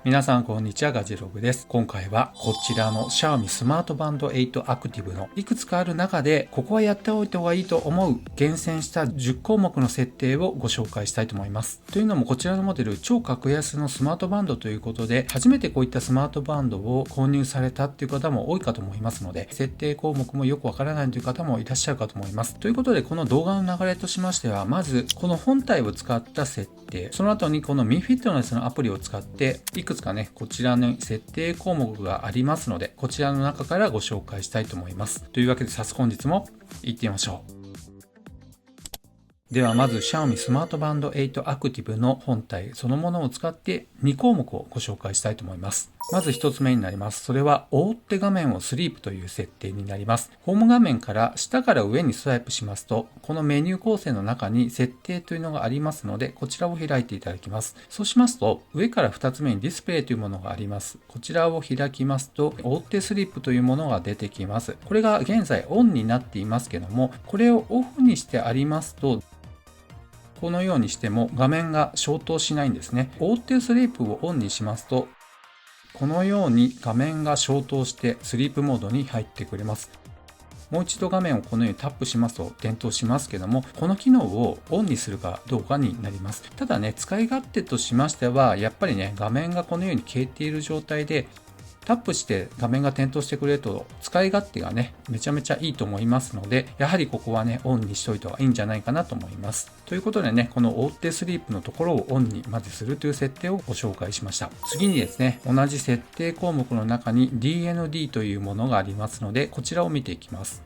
皆さんこんにちは、ガジェログです。今回はこちらの Xiaomi スマートバンド8アクティブのいくつかある中で、ここはやっておいた方がいいと思う厳選した10項目の設定をご紹介したいと思います。というのもこちらのモデル超格安のスマートバンドということで、初めてこういったスマートバンドを購入されたっていう方も多いかと思いますので、設定項目もよくわからないという方もいらっしゃるかと思います。ということで、この動画の流れとしましては、まずこの本体を使った設定、その後にこの Mi Fitness のアプリを使っていくつかね、こちらの設定項目がありますので、こちらの中からご紹介したいと思います。というわけで早速本日も行ってみましょう。ではまず Xiaomi スマートバンド8アクティブの本体そのものを使って2項目をご紹介したいと思います。まず1つ目になります。それは覆って画面をスリープという設定になります。ホーム画面から下から上にスワイプしますと、このメニュー構成の中に設定というのがありますので、こちらを開いていただきます。そうしますと、上から2つ目にディスプレイというものがあります。こちらを開きますと、覆ってスリープというものが出てきます。これが現在オンになっていますけども、これをオフにしてありますと、このようにしても画面が消灯しないんですね。覆ってスリープをオンにしますと、このように画面が消灯してスリープモードに入ってくれます。もう一度画面をこのようにタップしますと点灯しますけども、この機能をオンにするかどうかになります。ただね、使い勝手としましては、やっぱりね、画面がこのように消えている状態で、タップして画面が点灯してくれると使い勝手がね、めちゃめちゃいいと思いますので、やはりここはね、オンにしといた方がいいんじゃないかなと思います。ということでね、この覆ってスリープのところをオンにまずするという設定をご紹介しました。次にですね、同じ設定項目の中に DND というものがありますので、こちらを見ていきます。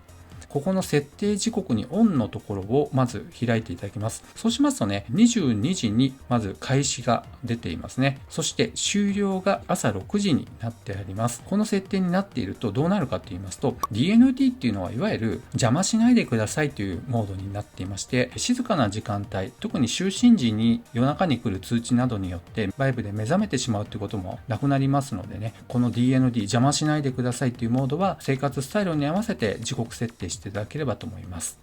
ここの設定時刻にオンのところをまず開いていただきます。そうしますとね、22時にまず開始が出ていますね。そして終了が朝6時になってあります。この設定になっているとどうなるかと言いますと、DND っていうのはいわゆる邪魔しないでくださいというモードになっていまして、静かな時間帯、特に就寝時に夜中に来る通知などによってバイブで目覚めてしまうということもなくなりますのでね、この DND 邪魔しないでくださいというモードは生活スタイルに合わせて時刻設定していただければと思います。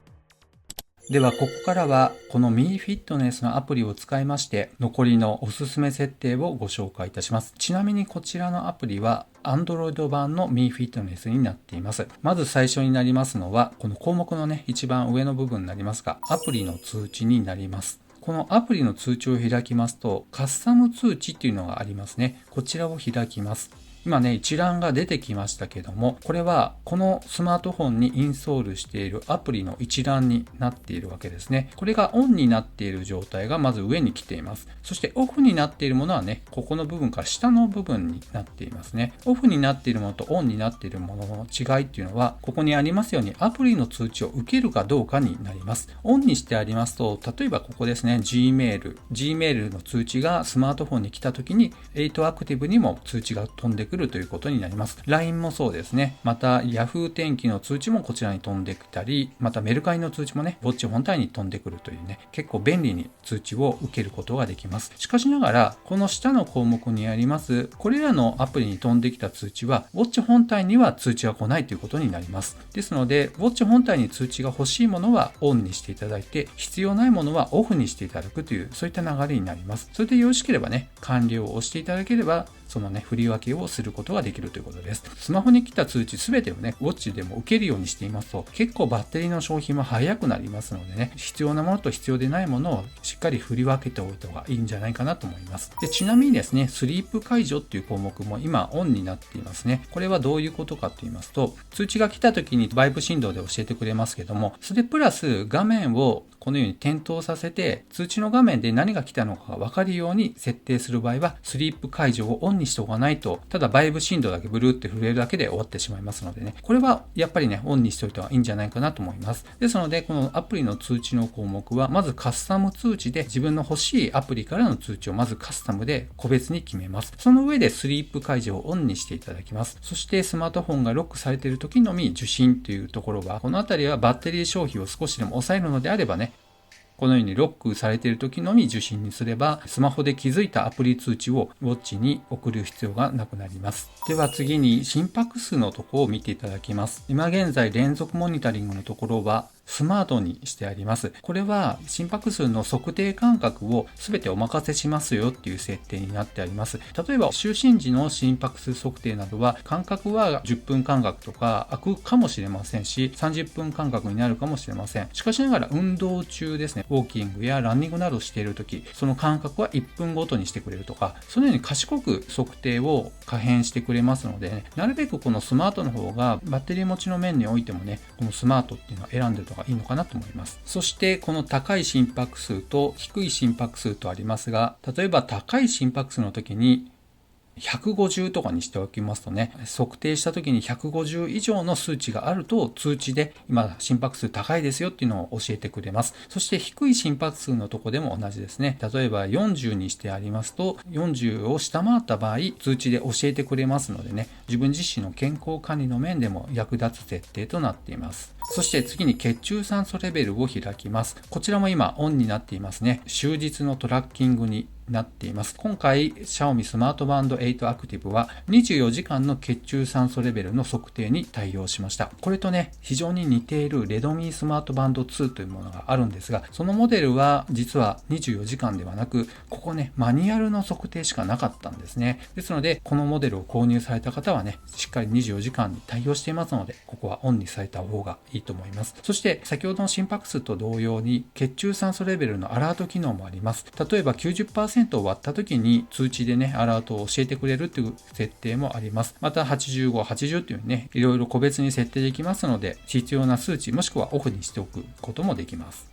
ではここからはこの Mi Fitness のアプリを使いまして残りのおすすめ設定をご紹介いたします。ちなみにこちらのアプリは Android 版の Mi Fitness になっています。まず最初になりますのはこの項目のね一番上の部分になりますが、アプリの通知になります。このアプリの通知を開きますとカスタム通知っていうのがありますね。こちらを開きます。今ね、一覧が出てきましたけども、これはこのスマートフォンにインストールしているアプリの一覧になっているわけですね。これがオンになっている状態がまず上に来ています。そしてオフになっているものはね、ここの部分から下の部分になっていますね。オフになっているものとオンになっているものの違いっていうのは、ここにありますようにアプリの通知を受けるかどうかになります。オンにしてありますと、例えばここですね、Gmail の通知がスマートフォンに来た時に8アクティブにも通知が飛んでくるということになります。LINE もそうですね。また Yahoo 天気の通知もこちらに飛んできたり、またメルカリの通知もね、ウォッチ本体に飛んでくるというね、結構便利に通知を受けることができます。しかしながら、この下の項目にあります、これらのアプリに飛んできた通知は、ウォッチ本体には通知が来ないということになります。ですので、ウォッチ本体に通知が欲しいものはオンにしていただいて、必要ないものはオフにしていただくという、そういった流れになります。それでよろしければね、完了を押していただければ、そのね、振り分けをすることができるということです。スマホに来た通知すべてをね、ウォッチでも受けるようにしていますと、結構バッテリーの消費も早くなりますのでね、必要なものと必要でないものをしっかり振り分けておいた方がいいんじゃないかなと思います。で、ちなみにですね、スリープ解除っていう項目も今オンになっていますね。これはどういうことかと言いますと、通知が来た時にバイブ振動で教えてくれますけども、それプラス画面をこのように点灯させて、通知の画面で何が来たのかが分かるように設定する場合は、スリープ解除をオンにしておかないと、ただバイブ振動だけブルーって震えるだけで終わってしまいますのでね、これはやっぱりね、オンにしておいた方がいいんじゃないかなと思います。ですので、このアプリの通知の項目は、まずカスタム通知で自分の欲しいアプリからの通知をまずカスタムで個別に決めます。その上でスリープ解除をオンにしていただきます。そしてスマートフォンがロックされている時のみ受信というところは、このあたりはバッテリー消費を少しでも抑えるのであればね、このようにロックされている時のみ受信にすれば、スマホで気づいたアプリ通知をウォッチに送る必要がなくなります。では次に心拍数のところを見ていただきます。今現在連続モニタリングのところはスマートにしてあります。これは心拍数の測定間隔を全てお任せしますよっていう設定になってあります。例えば就寝時の心拍数測定などは間隔は10分間隔とか空くかもしれませんし、30分間隔になるかもしれません。しかしながら運動中ですね、ウォーキングやランニングなどしている時、その間隔は1分ごとにしてくれるとか、そのように賢く測定を可変してくれますので、ね、なるべくこのスマートの方がバッテリー持ちの面においてもね、このスマートっていうのは選んでるのがいいのかなと思います。そしてこの高い心拍数と低い心拍数とありますが、例えば高い心拍数の時に150とかにしておきますとね、測定した時に150以上の数値があると通知で今心拍数高いですよっていうのを教えてくれます。そして低い心拍数のとこでも同じですね。例えば40にしてありますと、40を下回った場合通知で教えてくれますのでね、自分自身の健康管理の面でも役立つ設定となっています。そして次に血中酸素レベルを開きます。こちらも今オンになっていますね。終日のトラッキングになっています。今回 Xiaomi スマートバンド8アクティブは24時間の血中酸素レベルの測定に対応しました。これとね、非常に似ているレドミースマートバンド2というものがあるんですが、そのモデルは実は24時間ではなく、ここね、マニュアルの測定しかなかったんですね。ですので、このモデルを購入された方はね、しっかり24時間に対応していますので、ここはオンにされた方がいいと思います。そして先ほどの心拍数と同様に血中酸素レベルのアラート機能もあります。例えば 90% を割った時に通知でね、アラートを教えてくれるという設定もあります。また85、80というね、いろいろ個別に設定できますので、必要な数値もしくはオフにしておくこともできます。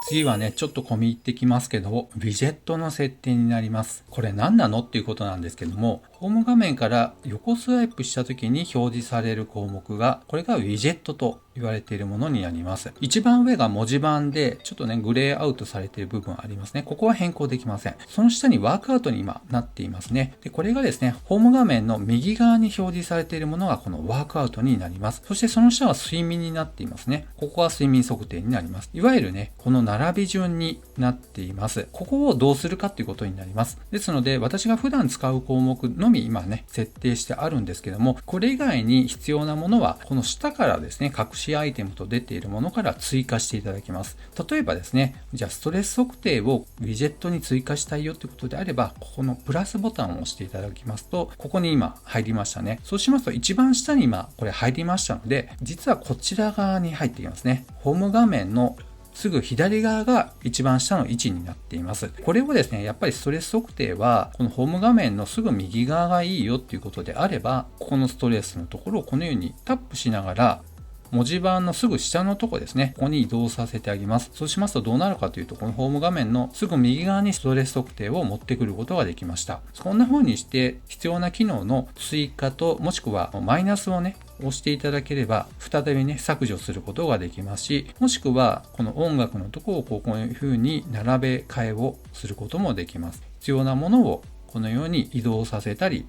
次はね、ちょっと込み入ってきますけど、ウィジェットの設定になります。これ何なのっていうことなんですけども、ホーム画面から横スワイプした時に表示される項目が、これがウィジェットと言われているものになります。一番上が文字盤で、ちょっとね、グレーアウトされている部分ありますね。ここは変更できません。その下にワークアウトに今なっていますね。で、これがですね、ホーム画面の右側に表示されているものがこのワークアウトになります。そしてその下は睡眠になっていますね。ここは睡眠測定になります。いわゆるね、この並び順になっています。ここをどうするかということになります。ですので、私が普段使う項目のみ今ね、設定してあるんですけども、これ以外に必要なものは、この下からですね、隠しアイテムと出ているものから追加していただきます。例えばですね、じゃあストレス測定をウィジェットに追加したいよということであれば、ここのプラスボタンを押していただきますと、ここに今入りましたね。そうしますと一番下に今これ入りましたので、実はこちら側に入ってきますね。ホーム画面のすぐ左側が一番下の位置になっています。これをですね、やっぱりストレス測定は、このホーム画面のすぐ右側がいいよっていうことであれば、ここのストレスのところをこのようにタップしながら、文字盤のすぐ下のところですね、ここに移動させてあげます。そうしますとどうなるかというと、このホーム画面のすぐ右側にストレス測定を持ってくることができました。こんな風にして必要な機能の追加と、もしくはマイナスをね、押していただければ再びね削除することができますし、もしくはこの音楽のところをこういう風に並べ替えをすることもできます。必要なものをこのように移動させたり、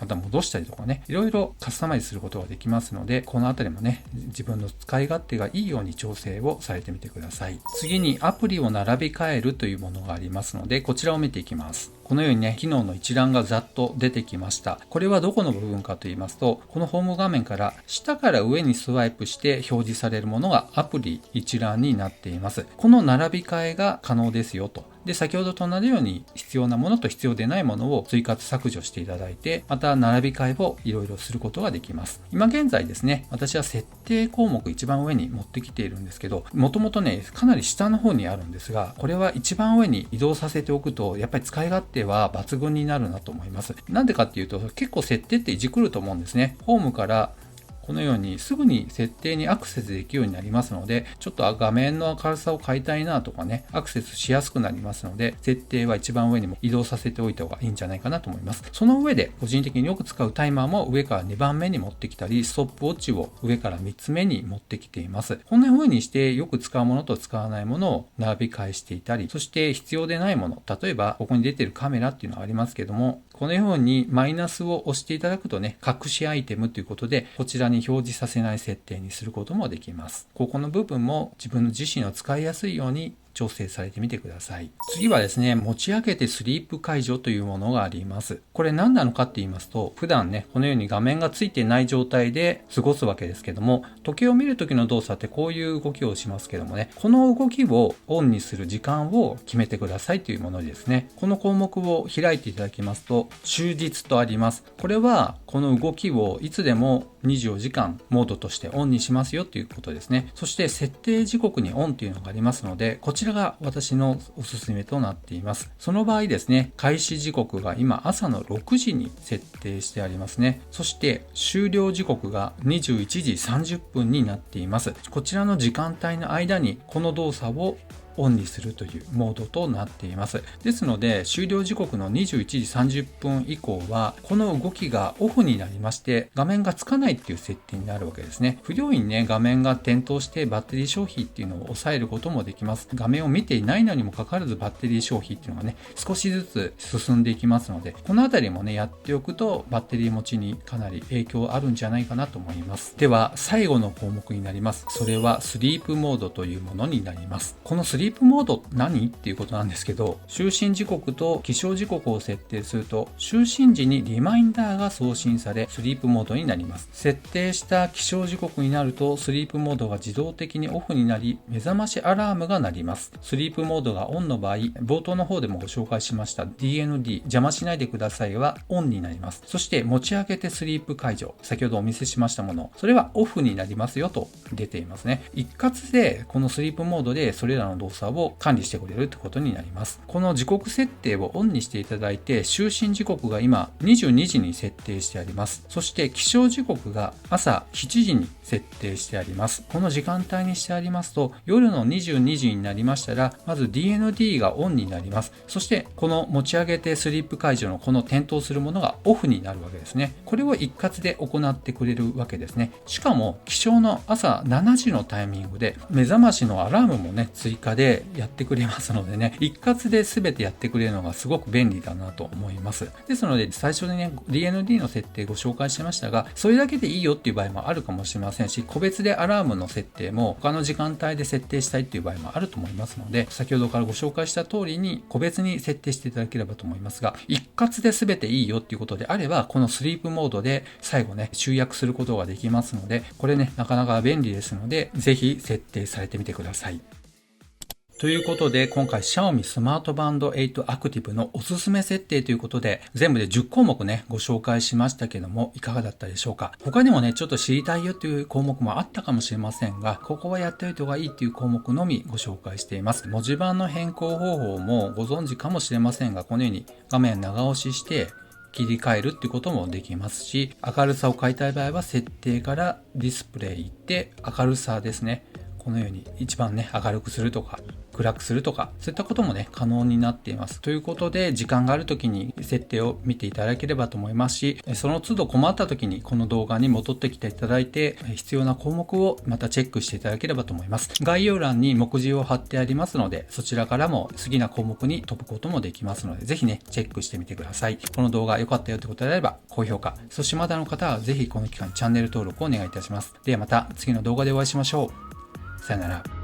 また戻したりとかね、いろいろカスタマイズすることができますので、このあたりもね、自分の使い勝手がいいように調整をされてみてください。次にアプリを並び替えるというものがありますので、こちらを見ていきます。このようにね、機能の一覧がざっと出てきました。これはどこの部分かと言いますと、このホーム画面から下から上にスワイプして表示されるものがアプリ一覧になっています。この並び替えが可能ですよと。で、先ほどと同じように必要なものと必要でないものを追加削除していただいて、また並び替えをいろいろすることができます。今現在ですね、私は設定項目一番上に持ってきているんですけど、もともとね、かなり下の方にあるんですが、これは一番上に移動させておくと、やっぱり使い勝手は抜群になるなと思います。なんでかっていうと、結構設定っていじくると思うんですね。ホームからこのようにすぐに設定にアクセスできるようになりますので、ちょっと画面の明るさを変えたいなとかね、アクセスしやすくなりますので、設定は一番上にも移動させておいた方がいいんじゃないかなと思います。その上で、個人的によく使うタイマーも上から2番目に持ってきたり、ストップウォッチを上から3つ目に持ってきています。こんな風にしてよく使うものと使わないものを並び替えしていたり、そして必要でないもの、例えばここに出ているカメラっていうのはありますけども、このようにマイナスを押していただくとね、隠しアイテムということで、こちらに表示させない設定にすることもできます。ここの部分も自分の自身を使いやすいように調整されてみてください。次はですね、持ち上げてスリープ解除というものがあります。これ何なのかって言いますと、普段ね、このように画面がついてない状態で過ごすわけですけども、時計を見る時の動作ってこういう動きをしますけどもね、この動きをオンにする時間を決めてくださいというものですね。この項目を開いていただきますと、終日とあります。これはこの動きをいつでも24時間モードとしてオンにしますよということですね。そして設定時刻にオンというのがありますので、こちらが私のおすすめとなっています。その場合ですね、開始時刻が今朝の6時に設定してありますね。そして終了時刻が21時30分になっています。こちらの時間帯の間にこの動作をオンにするというモードとなっています。ですので終了時刻の21時30分以降はこの動きがオフになりまして画面がつかないっていう設定になるわけですね。不良にね画面が点灯してバッテリー消費っていうのを抑えることもできます。画面を見ていないのにもかかわらずバッテリー消費っていうのがね少しずつ進んでいきますので、このあたりもねやっておくとバッテリー持ちにかなり影響あるんじゃないかなと思います。では最後の項目になります。それはスリープモードというものになります。このスリープモード何っていうことなんですけど、就寝時刻と起床時刻を設定すると就寝時にリマインダーが送信されスリープモードになります。設定した起床時刻になるとスリープモードが自動的にオフになり目覚ましアラームが鳴ります。スリープモードがオンの場合、冒頭の方でもご紹介しました DND 邪魔しないでくださいはオンになります。そして持ち上げてスリープ解除、先ほどお見せしましたもの、それはオフになりますよと出ていますね。一括でこのスリープモードでそれらの動作を管理してくれるってことになります。この時刻設定をオンにしていただいて、就寝時刻が今22時に設定してあります。そして起床時刻が朝7時に設定してあります。この時間帯にしてありますと、夜の22時になりましたら、まず DND がオンになります。そしてこの持ち上げてスリープ解除のこの点灯するものがオフになるわけですね。これを一括で行ってくれるわけですね。しかも起床の朝7時のタイミングで目覚ましのアラームもね追加でやってくれますのでね、一括で全てやってくれるのがすごく便利だなと思います。ですので最初にね DND の設定ご紹介しましたが、それだけでいいよっていう場合もあるかもしれませんし、個別でアラームの設定も他の時間帯で設定したいっていう場合もあると思いますので、先ほどからご紹介した通りに個別に設定していただければと思いますが、一括で全ていいよっていうことであれば、このスリープモードで最後ね集約することができますので、これねなかなか便利ですので、ぜひ設定されてみてください。ということで、今回 Xiaomi スマートバンド8 Active のおすすめ設定ということで、全部で10項目ね、ご紹介しましたけども、いかがだったでしょうか。他にもね、ちょっと知りたいよという項目もあったかもしれませんが、ここはやっておいた方がいいっていう項目のみご紹介しています。文字盤の変更方法もご存知かもしれませんが、このように画面長押しして、切り替えるっていうこともできますし、明るさを変えたい場合は設定からディスプレイ行って明るさですね。このように一番ね明るくするとか暗くするとか、そういったこともね可能になっています。ということで、時間がある時に設定を見ていただければと思いますし、その都度困った時にこの動画に戻ってきていただいて、必要な項目をまたチェックしていただければと思います。概要欄に目次を貼ってありますので、そちらからも好きな項目に飛ぶこともできますので、ぜひねチェックしてみてください。この動画良かったよということであれば高評価、そしてまだの方はぜひこの機会にチャンネル登録をお願いいたします。ではまた次の動画でお会いしましょう。さよなら。